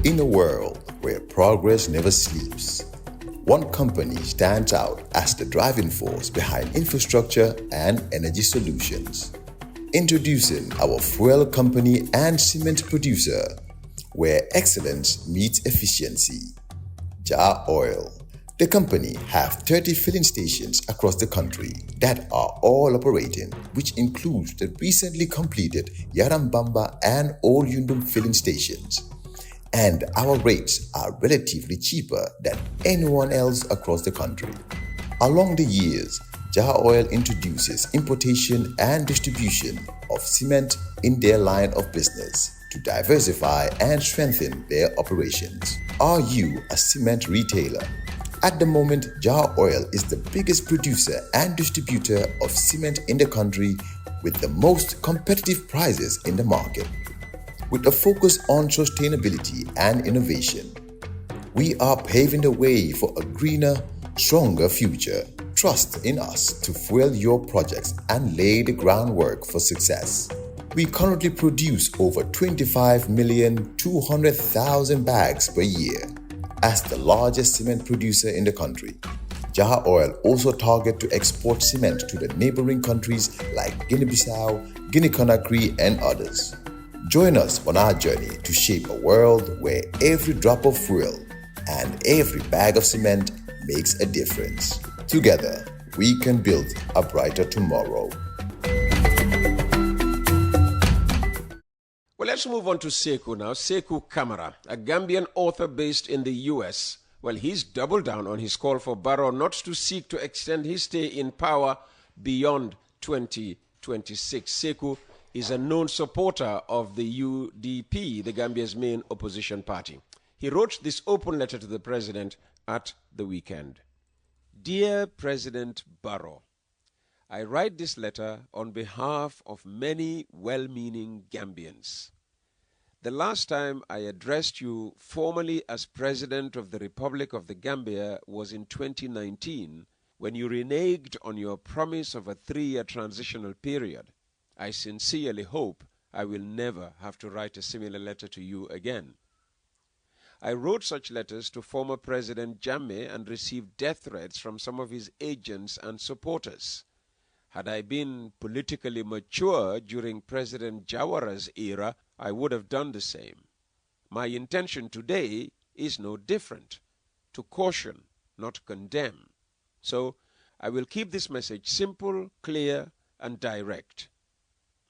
In a world where progress never sleeps, one company stands out as the driving force behind infrastructure and energy solutions. Introducing our fuel company and cement producer, where excellence meets efficiency. Jar Oil. The company have 30 filling stations across the country that are all operating, which includes the recently completed Yarambamba and Old Yundum filling stations. And our rates are relatively cheaper than anyone else across the country. Along the years, Jar Oil introduces importation and distribution of cement in their line of business to diversify and strengthen their operations. Are you a cement retailer? At the moment, Jar Oil is the biggest producer and distributor of cement in the country with the most competitive prices in the market. With a focus on sustainability and innovation, we are paving the way for a greener, stronger future. Trust in us to fuel your projects and lay the groundwork for success. We currently produce over 25,200,000 bags per year. As the largest cement producer in the country, Jar Oil also targets to export cement to the neighboring countries like Guinea-Bissau, Guinea-Conakry, and others. Join us on our journey to shape a world where every drop of fuel and every bag of cement makes a difference. Together, we can build a brighter tomorrow. Well, let's move on to Saikou now. Saikou Camara, a Gambian author based in the US. Well, he's doubled down on his call for Barrow not to seek to extend his stay in power beyond 2026. Saikou is a known supporter of the UDP, the Gambia's main opposition party. He wrote this open letter to the president at the weekend. Dear President Barrow, I write this letter on behalf of many well-meaning Gambians. The last time I addressed you formally as President of the Republic of the Gambia was in 2019, when you reneged on your promise of a 3-year transitional period. I sincerely hope I will never have to write a similar letter to you again. I wrote such letters to former President Jammeh and received death threats from some of his agents and supporters. Had I been politically mature during President Jawara's era, I would have done the same. My intention today is no different, to caution, not condemn. So I will keep this message simple, clear, and direct.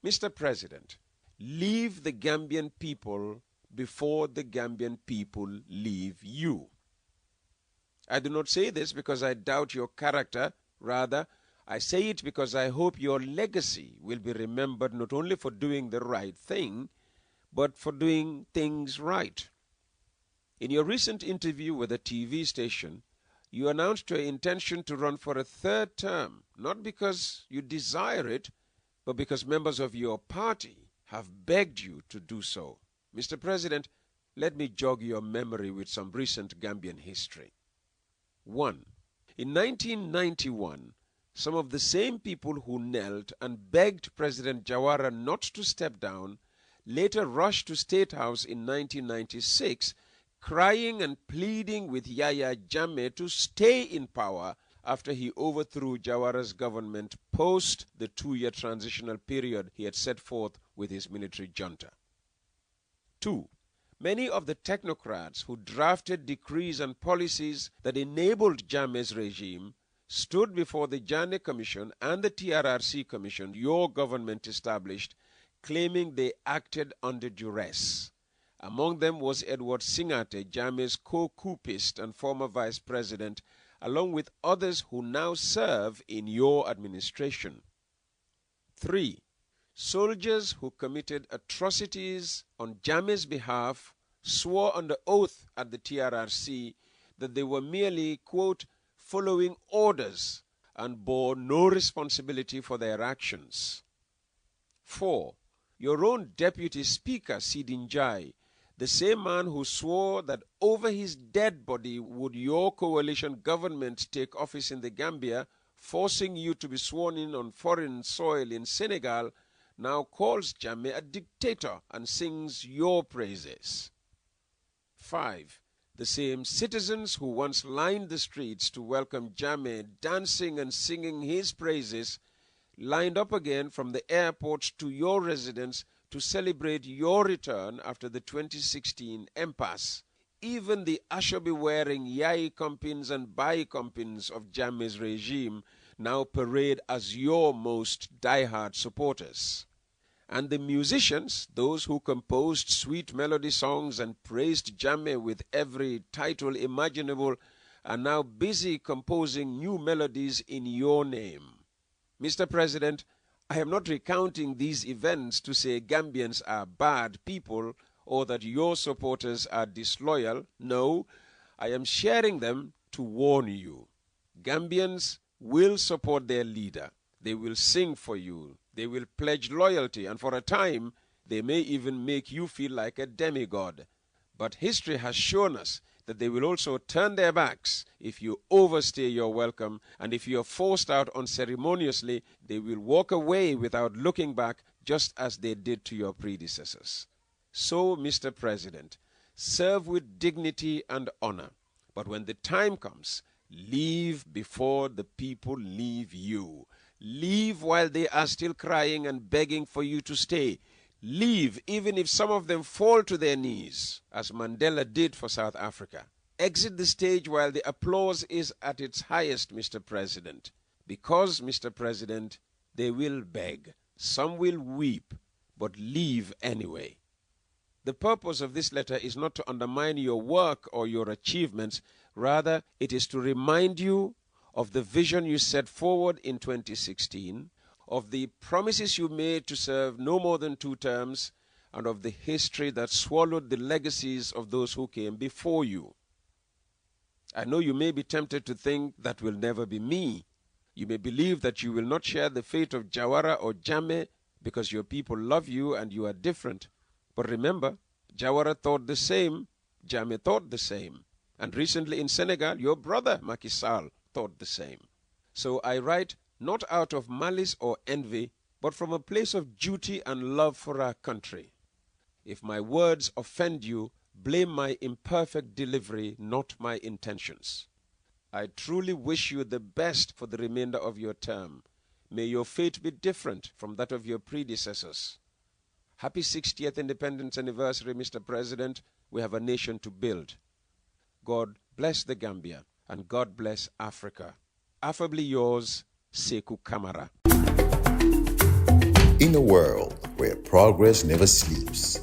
Mr. President, leave the Gambian people before the Gambian people leave you. I do not say this because I doubt your character. Rather, I say it because I hope your legacy will be remembered not only for doing the right thing, but for doing things right. In your recent interview with a TV station, you announced your intention to run for a 3rd term, not because you desire it, but because members of your party have begged you to do so. Mr. President, let me jog your memory with some recent Gambian history. 1. In 1991, some of the same people who knelt and begged President Jawara not to step down later rushed to State House in 1996, crying and pleading with Yahya Jammeh to stay in power after he overthrew Jawara's government post the 2-year transitional period he had set forth with his military junta. 2. Many of the technocrats who drafted decrees and policies that enabled Jammeh's regime stood before the Janneh Commission and the TRRC Commission your government established, claiming they acted under duress. Among them was Edward Singate, Jammeh's co-coupist and former vice president, along with others who now serve in your administration. 3. Soldiers who committed atrocities on Jammeh's behalf swore under oath at the TRRC that they were merely, quote, following orders and bore no responsibility for their actions. 4. Your own Deputy Speaker, Sidinjai, the same man who swore that over his dead body would your coalition government take office in the Gambia, forcing you to be sworn in on foreign soil in Senegal, now calls Jammeh a dictator and sings your praises. 5. The same citizens who once lined the streets to welcome Jammeh, dancing and singing his praises, lined up again from the airport to your residence to celebrate your return after the 2016 impasse. Even the Ashobi-wearing Yai Compins and Bai Compins of Jammeh's regime now parade as your most diehard supporters. And the musicians, those who composed sweet melody songs and praised Jammeh with every title imaginable, are now busy composing new melodies in your name. Mr. President, I am not recounting these events to say Gambians are bad people or that your supporters are disloyal. No, I am sharing them to warn you. Gambians will support their leader. They will sing for you. They will pledge loyalty, and for a time, they may even make you feel like a demigod. But history has shown us that they will also turn their backs if you overstay your welcome, and if you are forced out unceremoniously, they will walk away without looking back, just as they did to your predecessors. So, Mr. President, serve with dignity and honor, but when the time comes, leave before the people leave you. Leave while they are still crying and begging for you to stay. Leave even if some of them fall to their knees, as Mandela did for South Africa. Exit the stage while the applause is at its highest, Mr. President. Because, Mr. President, they will beg, some will weep, but leave anyway. The purpose of this letter is not to undermine your work or your achievements. Rather, it is to remind you of the vision you set forward in 2016, of the promises you made to serve no more than 2 terms, and of the history that swallowed the legacies of those who came before you. I know you may be tempted to think that will never be me. You may believe that you will not share the fate of Jawara or Jammeh because your people love you and you are different. But remember, Jawara thought the same, Jammeh thought the same. And recently in Senegal, your brother Macky Sall thought the same. So I write not out of malice or envy, but from a place of duty and love for our country. If my words offend you, blame my imperfect delivery, not my intentions. I truly wish you the best for the remainder of your term. May your fate be different from that of your predecessors. Happy 60th Independence Anniversary, Mr. President. We have a nation to build. God bless the Gambia, and God bless Africa. Affably yours, Saikou Camara. In a world where progress never sleeps,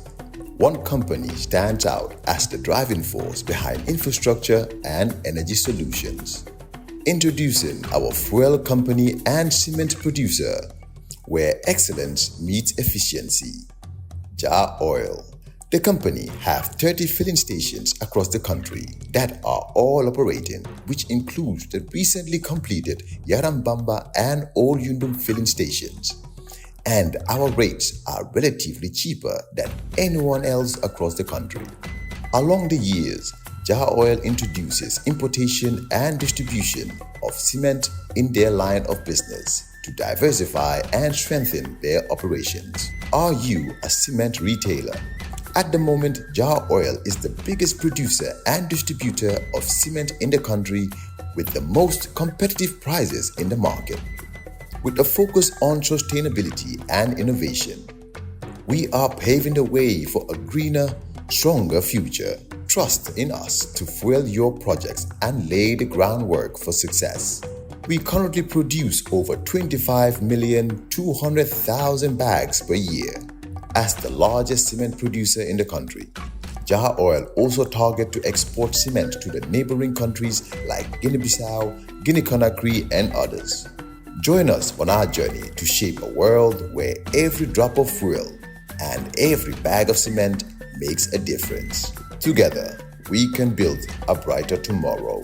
one company stands out as the driving force behind infrastructure and energy solutions. Introducing our fuel company and cement producer, where excellence meets efficiency. Jar Oil. The company have 30 filling stations across the country that are all operating, which includes the recently completed Yarambamba and Old Yundum filling stations. And our rates are relatively cheaper than anyone else across the country. Along the years, Jar Oil introduces importation and distribution of cement in their line of business to diversify and strengthen their operations. Are you a cement retailer? At the moment, Jar Oil is the biggest producer and distributor of cement in the country with the most competitive prices in the market. With a focus on sustainability and innovation, we are paving the way for a greener, stronger future. Trust in us to fuel your projects and lay the groundwork for success. We currently produce over 25,200,000 bags per year. As the largest cement producer in the country, Jar Oil also targets to export cement to the neighboring countries like Guinea-Bissau, Guinea-Conakry, and others. Join us on our journey to shape a world where every drop of fuel and every bag of cement makes a difference. Together, we can build a brighter tomorrow.